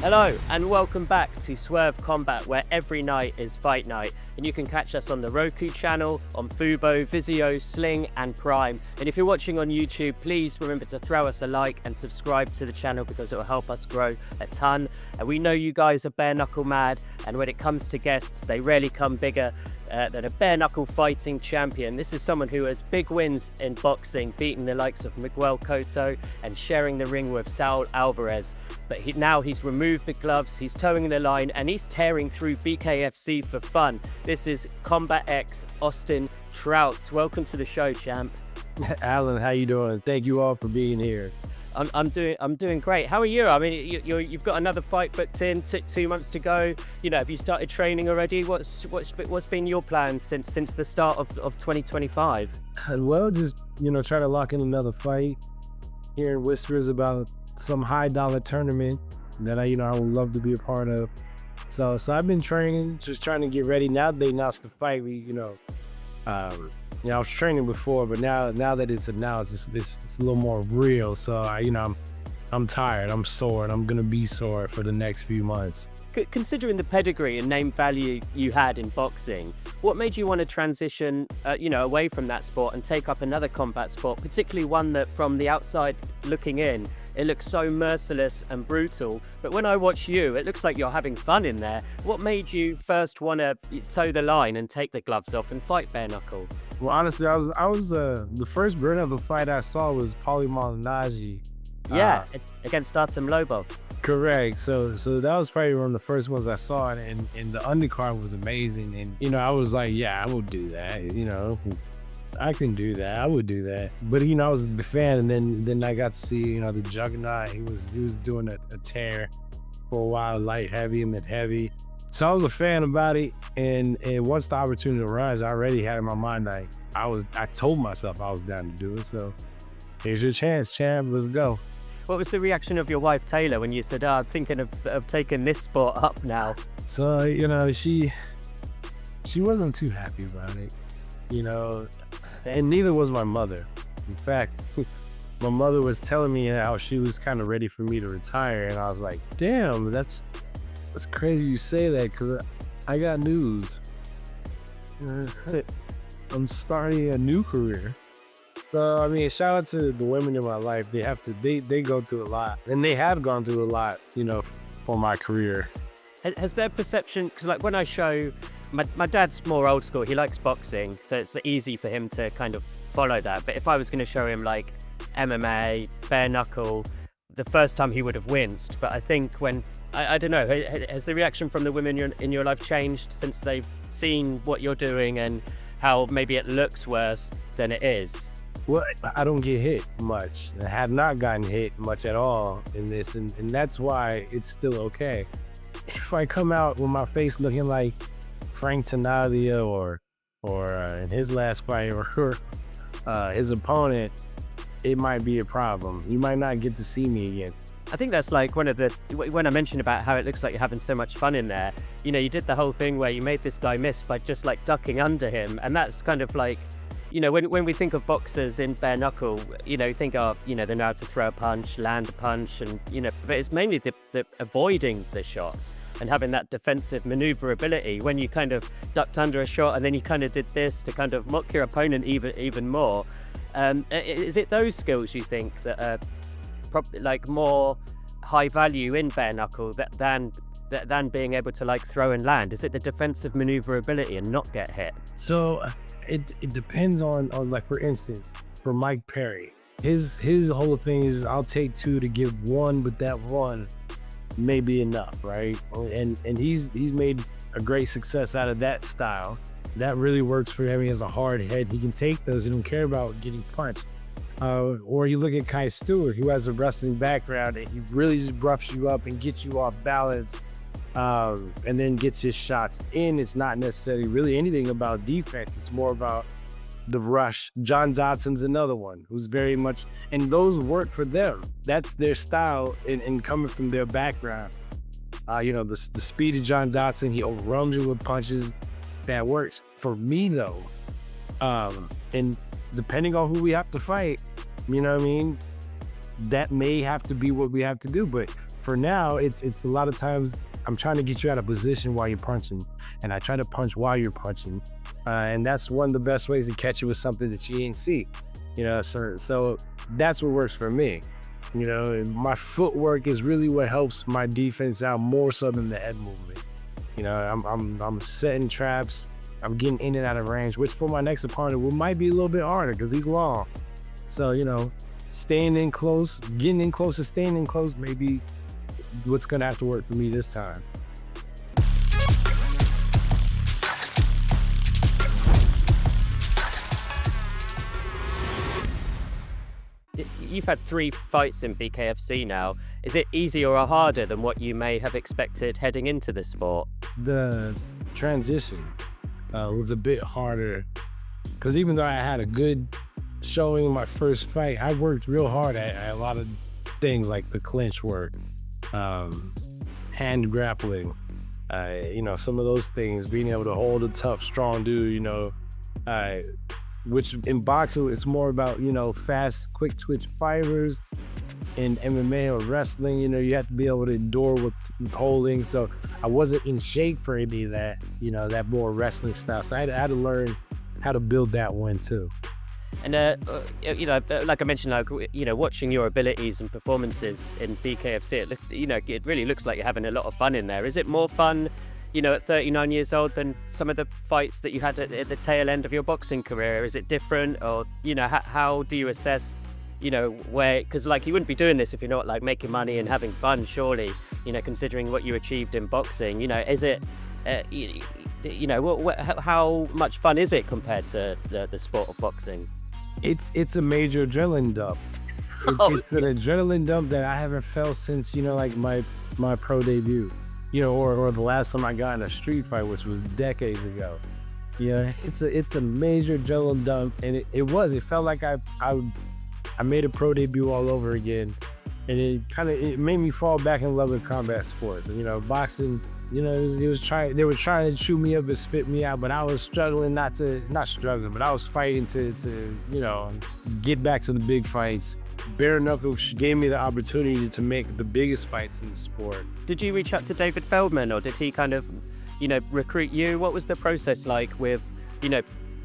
Hello and welcome back to Swerve Combat, where every night is fight night, and you can catch us on the Roku channel, on Fubo, Vizio, Sling and Prime. And if you're watching on YouTube, please remember to throw us a like and subscribe to the channel because it will help us grow a ton. And we know you guys are bare knuckle mad, and when it comes to guests, they rarely come bigger than a bare knuckle fighting champion. This is someone who has big wins in boxing, beating the likes of 𝐂𝐸𝐸 and sharing the ring with Saul Alvarez. But now he's removed the gloves, he's towing the line, and he's tearing through BKFC for fun. This is Combat X Austin Trout. Welcome to the show, champ. Alan, how you doing? Thank you all for being here. I'm doing great. How are you? I mean, you've got another fight booked in, 2 months to go. You know, have you started training already? What's been your plans since the start of 2025? Well, just try to lock in another fight. Hearing whispers about some high-dollar tournament that I would love to be a part of. So I've been training, just trying to get ready. Now they announced the fight. I was training before, but now that it's announced, it's a little more real. So I'm tired, I'm sore, and I'm gonna be sore for the next few months. Considering the pedigree and name value you had in boxing, what made you want to transition, away from that sport and take up another combat sport, particularly one that, from the outside looking in, it looks so merciless and brutal, but when I watch you, it looks like you're having fun in there. What made you first want to toe the line and take the gloves off and fight bare knuckle? Well, honestly, I was the first bare knuckle fight I saw was Paulie Malignaggi. Yeah, against Artem Lobov. Correct. So that was probably one of the first ones I saw, and the undercard was amazing. And I was like, yeah, I will do that. I can do that. I would do that. But I was a fan, and then I got to see the Juggernaut. He was doing a tear for a while, light heavy and mid heavy. So I was a fan about it, and once the opportunity arose, I already had in my mind I told myself I was down to do it. So here's your chance, champ. Let's go. What was the reaction of your wife, Taylor, when you said, I'm thinking of taking this sport up now? So, she wasn't too happy about it, and neither was my mother. In fact, my mother was telling me how she was kind of ready for me to retire, and I was like, damn, that's crazy you say that, because I got news. I'm starting a new career. So, shout out to the women in my life. They go through a lot, and they have gone through a lot, for my career. Has their perception, because like when I show, my dad's more old school, he likes boxing, so it's easy for him to kind of follow that. But if I was going to show him like MMA, bare knuckle, the first time he would have winced. But I think I don't know, has the reaction from the women in your life changed since they've seen what you're doing and how maybe it looks worse than it is? Well, I don't get hit much. I have not gotten hit much at all in this, and that's why it's still okay. If I come out with my face looking like Frank Tanalia or in his last fight or his opponent, it might be a problem. You might not get to see me again. I think that's like when I mentioned about how it looks like you're having so much fun in there, you did the whole thing where you made this guy miss by just like ducking under him, and that's kind of like, when we think of boxers in bare knuckle, think of, they know how to throw a punch, land a punch, and, but it's mainly the avoiding the shots and having that defensive maneuverability. When you kind of ducked under a shot and then you kind of did this to kind of mock your opponent even more. Is it those skills you think that are probably like more high value in bare knuckle than being able to like throw and land? Is it the defensive maneuverability and not get hit? So it depends on like, for instance, for Mike Perry, his whole thing is I'll take two to give one, but that one may be enough, right? And he's made a great success out of that style. That really works for him. He has a hard head. He can take those. He don't care about getting punched. Or you look at Kai Stewart, who has a wrestling background, and he really just roughs you up and gets you off balance, and then gets his shots in. It's not necessarily really anything about defense. It's more about the rush. John Dodson's another one who's very much, and those work for them. That's their style in coming from their background. The speed of John Dodson, he overwhelms you with punches. That works. For me though, and depending on who we have to fight, that may have to be what we have to do. But for now, it's a lot of times I'm trying to get you out of position while you're punching, and I try to punch while you're punching, and that's one of the best ways to catch you with something that you ain't see, you know. So that's what works for me, you know. My footwork is really what helps my defense out more so than the head movement. You know, I'm setting traps, I'm getting in and out of range, which for my next opponent might be a little bit harder because he's long. So, you know, staying in close, getting in close and staying in close may be what's gonna have to work for me this time. You've had 3 fights in BKFC now. Is it easier or harder than what you may have expected heading into the sport? The transition was a bit harder because even though I had a good showing in my first fight, I worked real hard at a lot of things like the clinch work, hand grappling, you know, some of those things, being able to hold a tough, strong dude, you know, which in boxing, it's more about, you know, fast, quick twitch fibers. In MMA or wrestling, you know, you have to be able to endure with holding. So I wasn't in shape for any of that, you know, that more wrestling style. So I had to learn how to build that one too. And, you know, like I mentioned, like, you know, watching your abilities and performances in BKFC, you know, it really looks like you're having a lot of fun in there. Is it more fun, you know, at 39 years old than some of the fights that you had at the tail end of your boxing career? Is it different? Or, you know, how do you assess, you know, where, because like you wouldn't be doing this if you're not like making money and having fun, surely, you know, considering what you achieved in boxing, you know, is it, you know, how much fun is it compared to the sport of boxing? It's a major adrenaline dump. It's an adrenaline dump that I haven't felt since, you know, like my pro debut, you know, or the last time I got in a street fight, which was decades ago. Yeah, it's a major adrenaline dump, and it felt like I made a pro debut all over again, and it made me fall back in love with combat sports. And, you know, boxing, you know, they were trying to chew me up and spit me out, but I was struggling but I was fighting to you know, get back to the big fights. Bare-knuckle gave me the opportunity to make the biggest fights in the sport. Did you reach out to David Feldman, or did he kind of, you know, recruit you? What was the process like with, you know,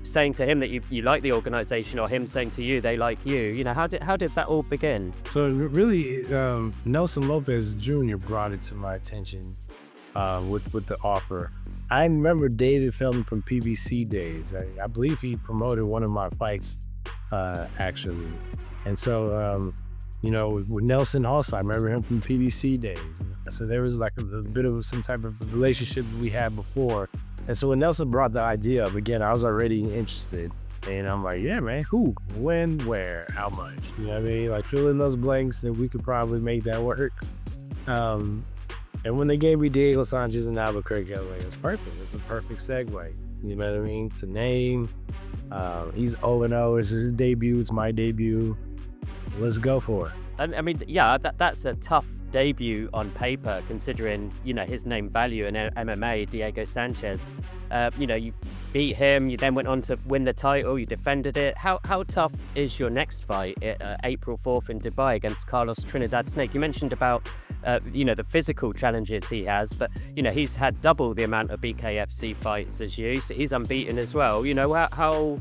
saying to him that you like the organization, or him saying to you they like you? You know, how did that all begin? So really, Nelson Lopez Jr. brought it to my attention with the offer. I remember David Feldman from PBC days. I believe he promoted one of my fights, actually. And so, you know, with Nelson also, I remember him from PBC days. So there was like a bit of some type of relationship that we had before. And so when Nelson brought the idea up, again, I was already interested. And I'm like, yeah, man, who, when, where, how much? You know what I mean? Like, fill in those blanks and we could probably make that work. And when they gave me Diego Sanchez in Albuquerque, I was like, it's perfect. It's a perfect segue. You know what I mean? To name. He's 0-0. It's his debut. It's my debut. Let's go for it. I mean, yeah, that's a tough debut on paper, considering, you know, his name value in MMA, Diego Sanchez. You know, you beat him, you then went on to win the title, you defended it. How tough is your next fight, April 4th in Dubai against Carlos Trinidad Snake? You mentioned about, you know, the physical challenges he has, but, you know, he's had double the amount of BKFC fights as you, so he's unbeaten as well. You know, how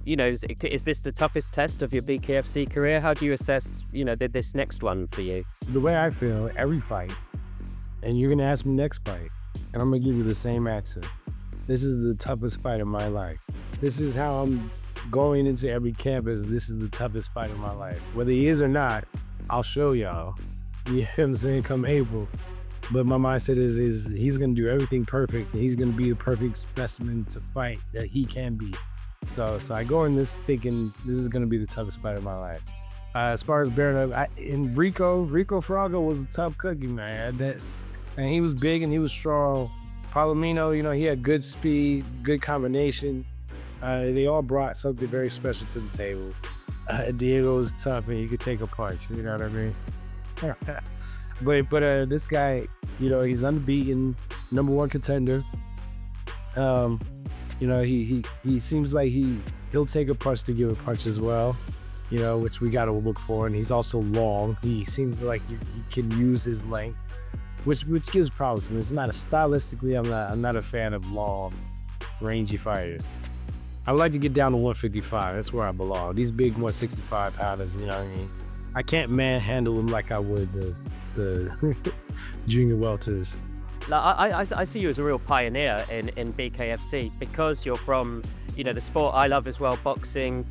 you know, is this the toughest test of your BKFC career? How do you assess, you know, this next one for you? The way I feel, every fight, and you're gonna ask me next fight, and I'm gonna give you the same answer. This is the toughest fight of my life. This is how I'm going into every campus. This is the toughest fight of my life. Whether he is or not, I'll show y'all. You know what I'm saying? Come April. But my mindset is he's gonna do everything perfect, and he's gonna be the perfect specimen to fight that he can be. So I go in this thinking this is gonna be the toughest fight of my life. As far as bare-knuckle, Rico Fraga was a tough cookie, man. And he was big and he was strong. Palomino, you know, he had good speed, good combination. They all brought something very special to the table. Diego was tough and he could take a punch, you know what I mean? but this guy, you know, he's unbeaten, #1 contender. You know, he seems like he'll take a punch to give a punch as well. you know, which we got to look for. And he's also long. He seems like he can use his length, which gives problems. I mean, it's not stylistically, I'm not a fan of long, rangy fighters. I would like to get down to 155. That's where I belong. These big 165 pounders, you know what I mean? I can't manhandle them like I would the junior welters. Like, I see you as a real pioneer in BKFC because you're from, you know, the sport I love as well, boxing.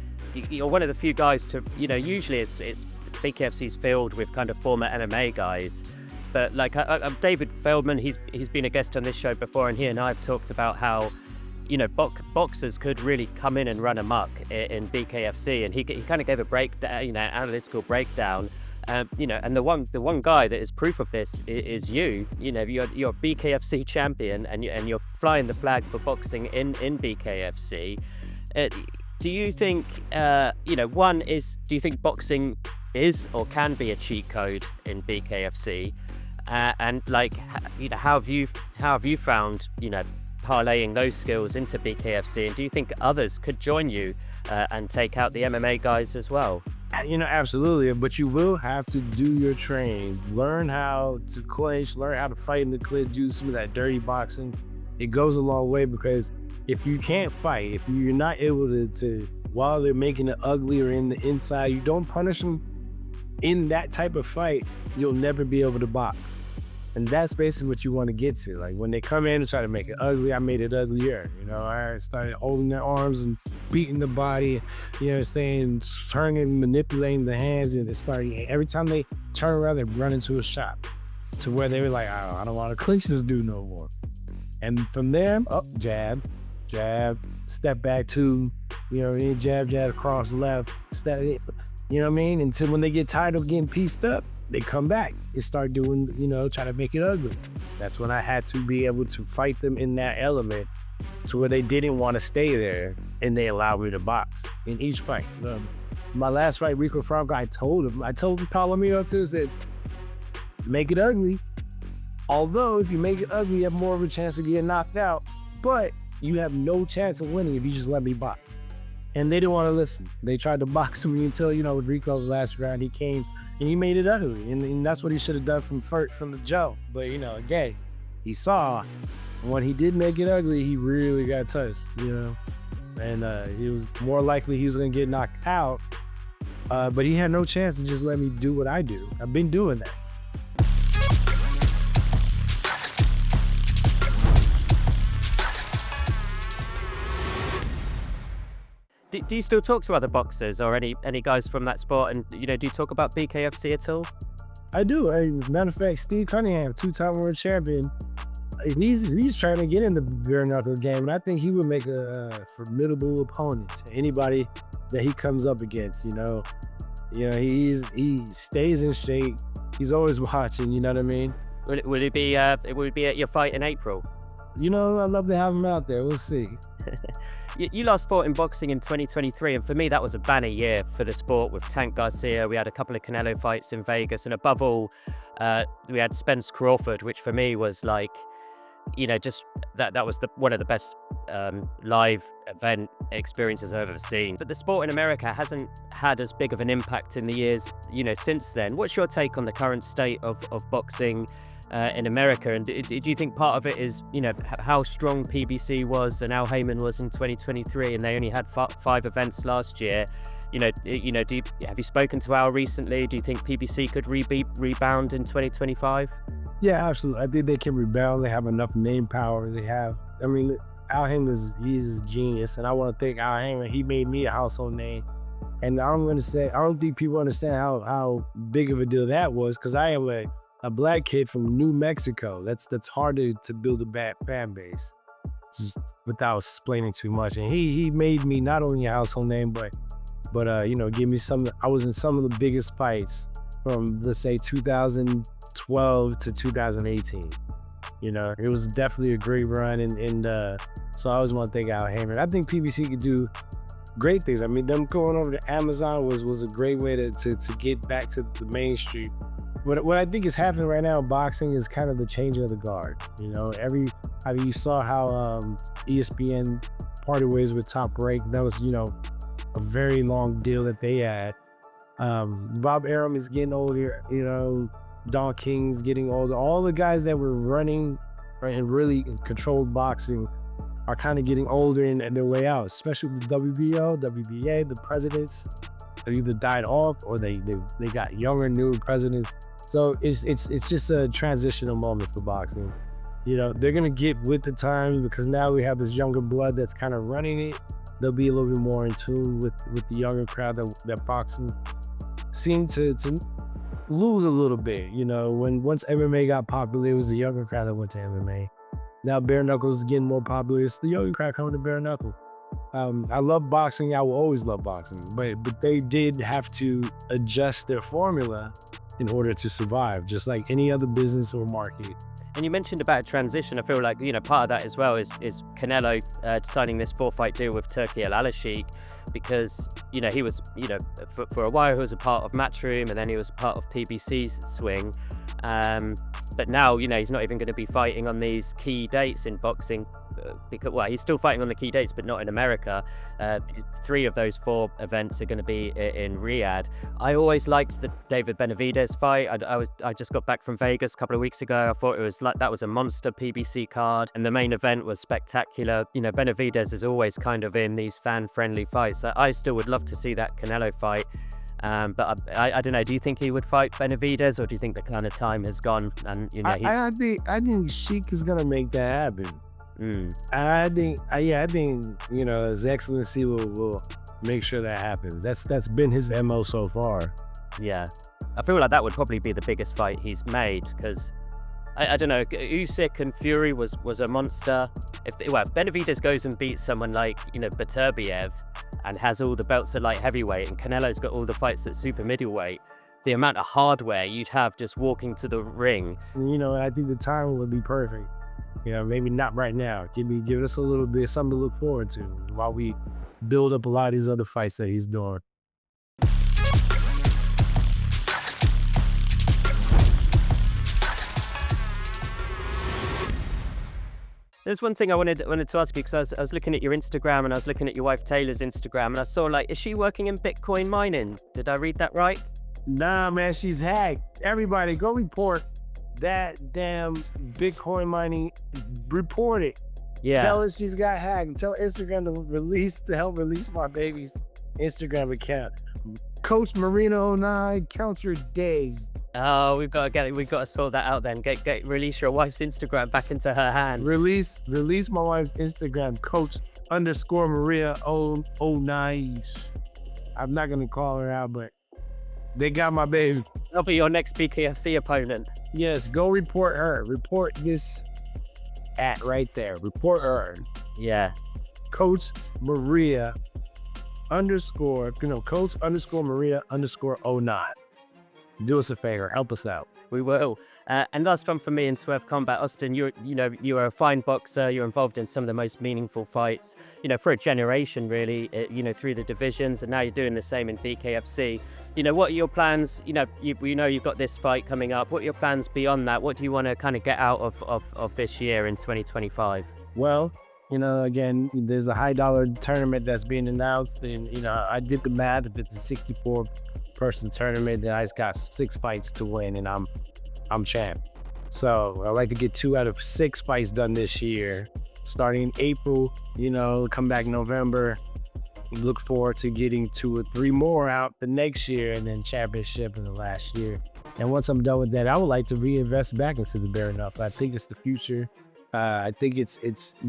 You're one of the few guys to, you know, usually it's BKFC's filled with kind of former MMA guys. But like David Feldman, he's been a guest on this show before, and he and I have talked about how, you know, boxers could really come in and run amok in BKFC, and he kind of gave a breakdown, you know, analytical breakdown. You know, and the one guy that is proof of this is you. You know, you're BKFC champion, and you're flying the flag for boxing in BKFC. Do you think, you know, do you think boxing is or can be a cheat code in BKFC? And like, you know, how have you found, you know, parlaying those skills into BKFC? And do you think others could join you and take out the MMA guys as well? You know, absolutely. But you will have to do your training, learn how to clinch, learn how to fight in the clinch, do some of that dirty boxing. It goes a long way, because if you can't fight, if you're not able to while they're making it ugly or in the inside, you don't punish them in that type of fight, you'll never be able to box. And that's basically what you want to get to. Like, when they come in and try to make it ugly, I made it uglier. You know, I started holding their arms and beating the body, you know, saying, turning, manipulating the hands, and every time they turn around, they run into a shot to where they were like, I don't want to clinch this dude no more. And from there, up, jab, step back two, you know, jab, across left, step, you know what I mean? Until when they get tired of getting pieced up, they come back and start doing, you know, try to make it ugly. That's when I had to be able to fight them in that element to where they didn't want to stay there, and they allowed me to box in each fight. My last fight, Rico Franco, I told Palomino too, said, make it ugly. Although if you make it ugly, you have more of a chance of getting knocked out, but you have no chance of winning if you just let me box. And they didn't want to listen. They tried to box me until, you know, with Rico's last round, he came and he made it ugly. And that's what he should have done from the jump. But, you know, again, he saw when he did make it ugly, he really got touched, you know. And he was more likely he was going to get knocked out. But he had no chance to just let me do what I do. I've been doing that. Do you still talk to other boxers or any guys from that sport? And, you know, do you talk about BKFC at all? I do. As a matter of fact, Steve Cunningham, two-time world champion, he's trying to get in the bare-knuckle game, and I think he would make a formidable opponent to anybody that he comes up against. You know, he stays in shape. He's always watching. You know what I mean? Would it be at your fight in April? You know, I'd love to have him out there. We'll see. You last fought in boxing in 2023, and for me that was a banner year for the sport with Tank Garcia. We had a couple of Canelo fights in Vegas, and above all, we had Spence Crawford, which for me was like, you know, just that was one of the best live event experiences I've ever seen. But the sport in America hasn't had as big of an impact in the years, you know, since then. What's your take on the current state of boxing in America? And do you think part of it is, you know, how strong PBC was and Al Heyman was in 2023, and they only had 5 events last year? Have you spoken to Al recently? Do you think PBC could rebound in 2025? Yeah, absolutely. I think they can rebound. They have enough name power. Al Heyman he's a genius, and I want to thank Al Heyman. He made me a household name. And I don't think people understand how big of a deal that was, because I am a black kid from New Mexico. That's hard to build a bad fan base, just without explaining too much. And he made me not only a household name, but you know, give me some. I was in some of the biggest fights from, let's say, 2012 to 2018. You know, it was definitely a great run, and so I always want to thank Al Heyman. I think PBC could do great things. I mean, them going over to Amazon was a great way to get back to the mainstream. What I think is happening right now in boxing is kind of the change of the guard. You know, you saw how ESPN parted ways with Top Rank. That was, you know, a very long deal that they had. Bob Arum is getting older, you know, Don King's getting older. All the guys that were running and really controlled boxing are kind of getting older in their way out, especially with the WBO, WBA, the presidents have either died off or they got younger, newer presidents. So it's just a transitional moment for boxing. You know, they're gonna get with the times because now we have this younger blood that's kind of running it. They'll be a little bit more in tune with the younger crowd that boxing seemed to lose a little bit. You know, once MMA got popular, it was the younger crowd that went to MMA. Now bare knuckle is getting more popular. It's the younger crowd coming to bare knuckle. I love boxing. I will always love boxing, but they did have to adjust their formula in order to survive, just like any other business or market. And you mentioned about transition. I feel like, you know, part of that as well is Canelo signing this 4-fight deal with Turki 𝐂𝐻𝐿 because, you know, he was, you know, for a while he was a part of Matchroom and then he was part of PBC's swing. But now, you know, he's not even going to be fighting on these key dates in boxing because, well, he's still fighting on the key dates, but not in America. 3 of those 4 events are going to be in Riyadh. I always liked the David Benavidez fight. I just got back from Vegas a couple of weeks ago. I thought it was like that was a monster PBC card, and the main event was spectacular. You know, Benavidez is always kind of in these fan-friendly fights. I still would love to see that Canelo fight. But I don't know. Do you think he would fight Benavidez, or do you think the kind of time has gone? And you know, I think Sheik is gonna make that happen. I think you know, His Excellency will make sure that happens. That's been his MO so far. Yeah, I feel like that would probably be the biggest fight he's made because I don't know. Usyk and Fury was a monster. If Benavidez goes and beats someone like, you know, Beterbiev and has all the belts at light heavyweight, and Canelo's got all the fights at super middleweight, the amount of hardware you'd have just walking to the ring. You know, I think the time would be perfect. You know, maybe not right now. Give us a little bit, something to look forward to while we build up a lot of these other fights that he's doing. There's one thing I wanted to ask you, because I was looking at your Instagram and I was looking at your wife Taylor's Instagram, and I saw, like, is she working in Bitcoin mining? Did I read that right? Nah, man, she's hacked. Everybody, go report that damn Bitcoin mining. Report it. Yeah. Tell her she's got hacked. Tell Instagram to help release my baby's Instagram account. Coach Marino 09, count your days. Oh, we've got to sort that out then. Release your wife's Instagram back into her hands. Release my wife's Instagram, Coach_Maria 09. I'm not gonna call her out, but they got my baby. That'll be your next BKFC opponent. Yes, go report her. Report this right there. Report her. Yeah. Coach Maria Coach_Maria_09. Do us a favor, help us out. We will. And last one for me in Swerve Combat, Austin. You are a fine boxer. You're involved in some of the most meaningful fights, you know, for a generation, really. You know, through the divisions, and now you're doing the same in BKFC. You know, what are your plans? You know, you've got this fight coming up. What are your plans beyond that? What do you want to kind of get out of this year in 2025? Well, you know, again, there's a $high tournament that's being announced, and you know, I did the math. If it's a 64-person tournament, then I just got 6 fights to win, and I'm champ. So I'd like to get 2 out of 6 fights done this year, starting in April. You know, come back November. Look forward to getting 2 or 3 more out the next year, and then championship in the last year. And once I'm done with that, I would like to reinvest back into the bare-knuckle. I think it's the future. I think it's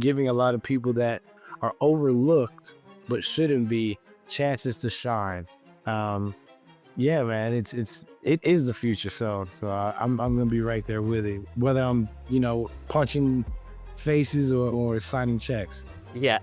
giving a lot of people that are overlooked but shouldn't be chances to shine. Yeah, man, it is the future. So I'm gonna be right there with it, whether I'm, you know, punching faces or signing checks. Yeah,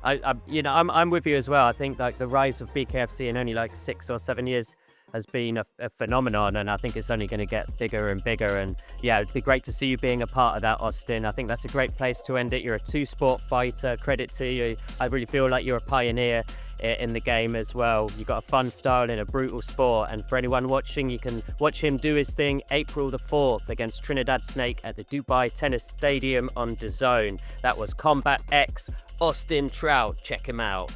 I'm with you as well. I think like the rise of BKFC in only like 6 or 7 years has been a phenomenon, and I think it's only going to get bigger and bigger. And yeah, it'd be great to see you being a part of that, Austin. I think that's a great place to end it. You're a 2-sport fighter. Credit to you. I really feel like you're a pioneer in the game as well. You've got a fun style in a brutal sport, and for anyone watching, you can watch him do his thing April the 4th against Trinidad Snake at the Dubai Tennis Stadium on DAZN. That was Combat X Austin Trout. Check him out.